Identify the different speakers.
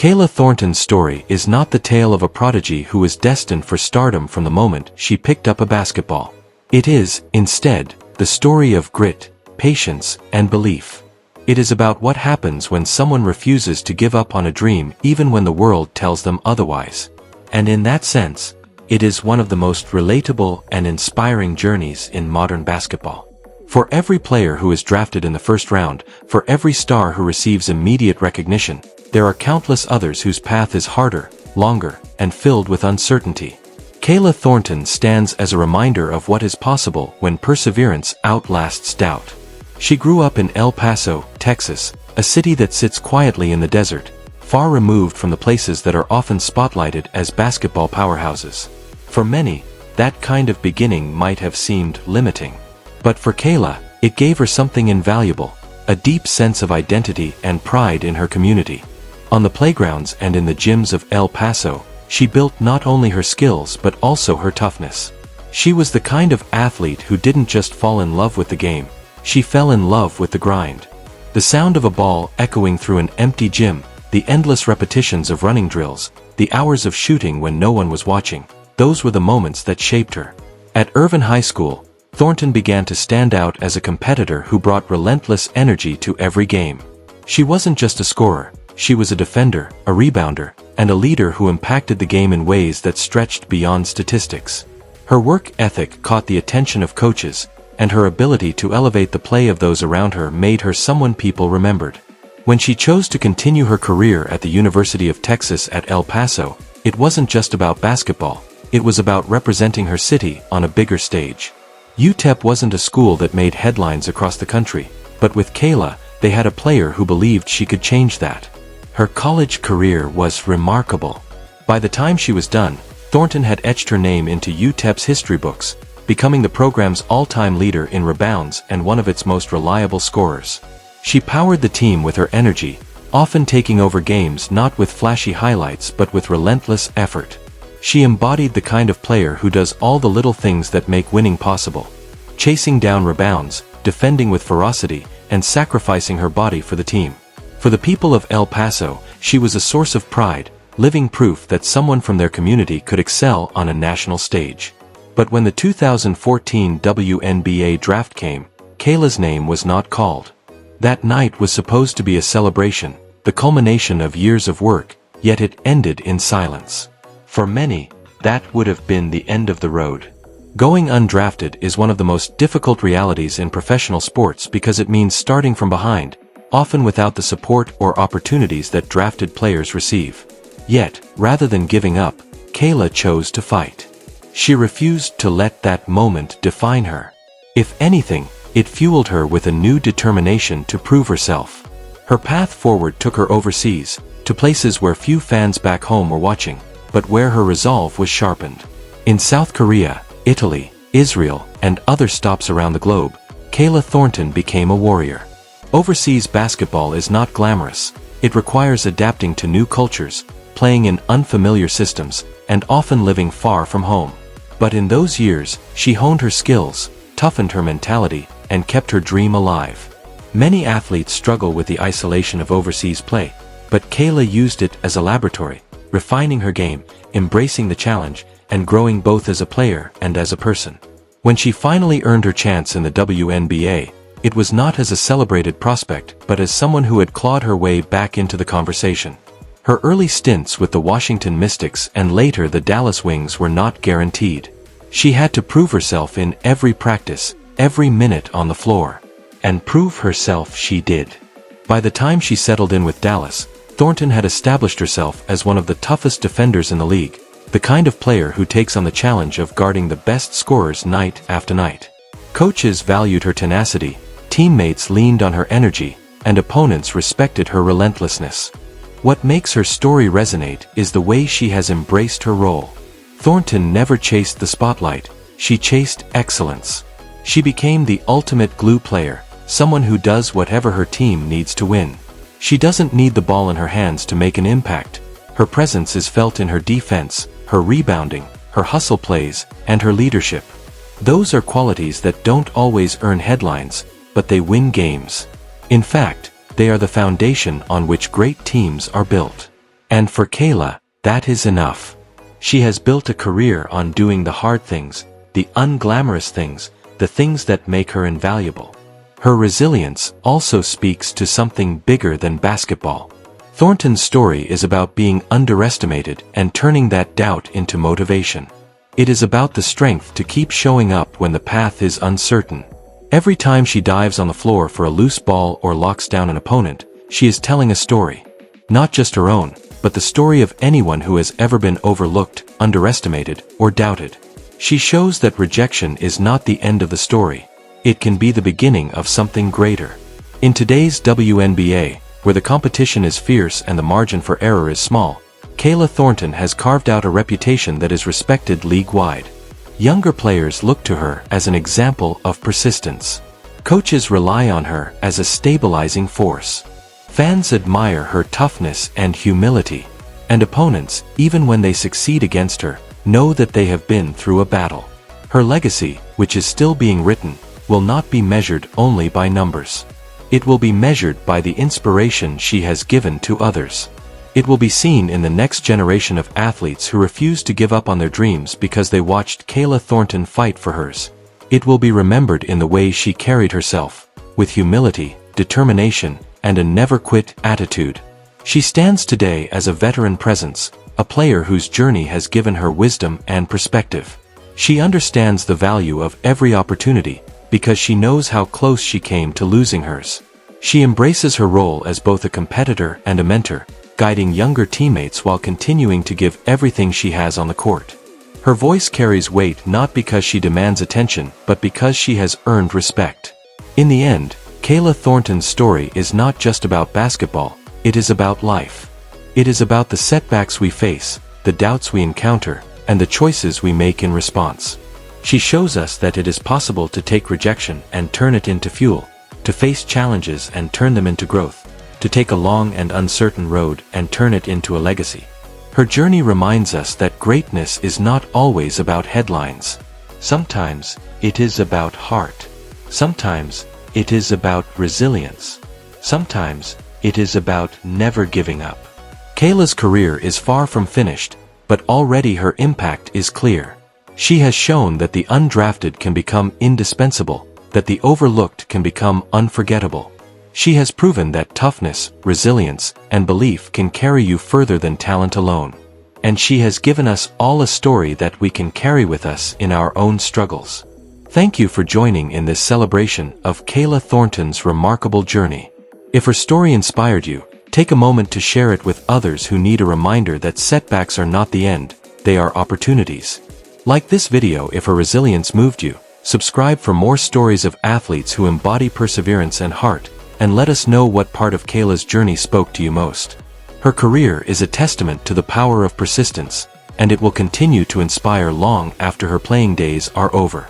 Speaker 1: Kahleah Thornton's story is not the tale of a prodigy who was destined for stardom from the moment she picked up a basketball. It is, instead, the story of grit, patience, and belief. It is about what happens when someone refuses to give up on a dream even when the world tells them otherwise. And in that sense, it is one of the most relatable and inspiring journeys in modern basketball. For every player who is drafted in the first round, for every star who receives immediate recognition, there are countless others whose path is harder, longer, and filled with uncertainty. Kahleah Thornton stands as a reminder of what is possible when perseverance outlasts doubt. She grew up in El Paso, Texas, a city that sits quietly in the desert, far removed from the places that are often spotlighted as basketball powerhouses. For many, that kind of beginning might have seemed limiting. But for Kahleah, it gave her something invaluable, a deep sense of identity and pride in her community. On the playgrounds and in the gyms of El Paso, she built not only her skills but also her toughness. She was the kind of athlete who didn't just fall in love with the game, she fell in love with the grind. The sound of a ball echoing through an empty gym, the endless repetitions of running drills, the hours of shooting when no one was watching, those were the moments that shaped her. At Irvine High School, Thornton began to stand out as a competitor who brought relentless energy to every game. She wasn't just a scorer, she was a defender, a rebounder, and a leader who impacted the game in ways that stretched beyond statistics. Her work ethic caught the attention of coaches, and her ability to elevate the play of those around her made her someone people remembered. When she chose to continue her career at the University of Texas at El Paso, it wasn't just about basketball, it was about representing her city on a bigger stage. UTEP wasn't a school that made headlines across the country, but with Kahleah, they had a player who believed she could change that. Her college career was remarkable. By the time she was done, Thornton had etched her name into UTEP's history books, becoming the program's all-time leader in rebounds and one of its most reliable scorers. She powered the team with her energy, often taking over games not with flashy highlights but with relentless effort. She embodied the kind of player who does all the little things that make winning possible, chasing down rebounds, defending with ferocity, and sacrificing her body for the team. For the people of El Paso, she was a source of pride, living proof that someone from their community could excel on a national stage. But when the 2014 WNBA draft came, Kahleah's name was not called. That night was supposed to be a celebration, the culmination of years of work, yet it ended in silence. For many, that would have been the end of the road. Going undrafted is one of the most difficult realities in professional sports because it means starting from behind, often without the support or opportunities that drafted players receive. Yet, rather than giving up, Kahleah chose to fight. She refused to let that moment define her. If anything, it fueled her with a new determination to prove herself. Her path forward took her overseas, to places where few fans back home were watching, but where her resolve was sharpened. In South Korea, Italy, Israel, and other stops around the globe, Kahleah Thornton became a warrior. Overseas basketball is not glamorous. It requires adapting to new cultures, playing in unfamiliar systems, and often living far from home. But in those years, she honed her skills, toughened her mentality, and kept her dream alive. Many athletes struggle with the isolation of overseas play, but Kahleah used it as a laboratory, refining her game, embracing the challenge, and growing both as a player and as a person. When she finally earned her chance in the WNBA, it was not as a celebrated prospect but as someone who had clawed her way back into the conversation. Her early stints with the Washington Mystics and later the Dallas Wings were not guaranteed. She had to prove herself in every practice, every minute on the floor. And prove herself she did. By the time she settled in with Dallas, Thornton had established herself as one of the toughest defenders in the league, the kind of player who takes on the challenge of guarding the best scorers night after night. Coaches valued her tenacity, teammates leaned on her energy, and opponents respected her relentlessness. What makes her story resonate is the way she has embraced her role. Thornton never chased the spotlight, she chased excellence. She became the ultimate glue player, someone who does whatever her team needs to win. She doesn't need the ball in her hands to make an impact. Her presence is felt in her defense, her rebounding, her hustle plays, and her leadership. Those are qualities that don't always earn headlines, but they win games. In fact, they are the foundation on which great teams are built. And for Kahleah, that is enough. She has built a career on doing the hard things, the unglamorous things, the things that make her invaluable. Her resilience also speaks to something bigger than basketball. Thornton's story is about being underestimated and turning that doubt into motivation. It is about the strength to keep showing up when the path is uncertain. Every time she dives on the floor for a loose ball or locks down an opponent, she is telling a story. Not just her own, but the story of anyone who has ever been overlooked, underestimated, or doubted. She shows that rejection is not the end of the story. It can be the beginning of something greater. In today's WNBA, where the competition is fierce and the margin for error is small, Kahleah Thornton has carved out a reputation that is respected league-wide. Younger players look to her as an example of persistence. Coaches rely on her as a stabilizing force. Fans admire her toughness and humility. And opponents, even when they succeed against her, know that they have been through a battle. Her legacy, which is still being written, will not be measured only by numbers. It will be measured by the inspiration she has given to others. It will be seen in the next generation of athletes who refuse to give up on their dreams because they watched Kahleah Thornton fight for hers. It will be remembered in the way she carried herself, with humility, determination, and a never-quit attitude. She stands today as a veteran presence, a player whose journey has given her wisdom and perspective. She understands the value of every opportunity, because she knows how close she came to losing hers. She embraces her role as both a competitor and a mentor, guiding younger teammates while continuing to give everything she has on the court. Her voice carries weight not because she demands attention, but because she has earned respect. In the end, Kahleah Thornton's story is not just about basketball, it is about life. It is about the setbacks we face, the doubts we encounter, and the choices we make in response. She shows us that it is possible to take rejection and turn it into fuel, to face challenges and turn them into growth, to take a long and uncertain road and turn it into a legacy. Her journey reminds us that greatness is not always about headlines. Sometimes, it is about heart. Sometimes, it is about resilience. Sometimes, it is about never giving up. Kahleah's career is far from finished, but already her impact is clear. She has shown that the undrafted can become indispensable, that the overlooked can become unforgettable. She has proven that toughness, resilience, and belief can carry you further than talent alone. And she has given us all a story that we can carry with us in our own struggles. Thank you for joining in this celebration of Kahleah Thornton's remarkable journey. If her story inspired you, take a moment to share it with others who need a reminder that setbacks are not the end, they are opportunities. Like this video if her resilience moved you, subscribe for more stories of athletes who embody perseverance and heart, and let us know what part of Kahleah's journey spoke to you most. Her career is a testament to the power of persistence, and it will continue to inspire long after her playing days are over.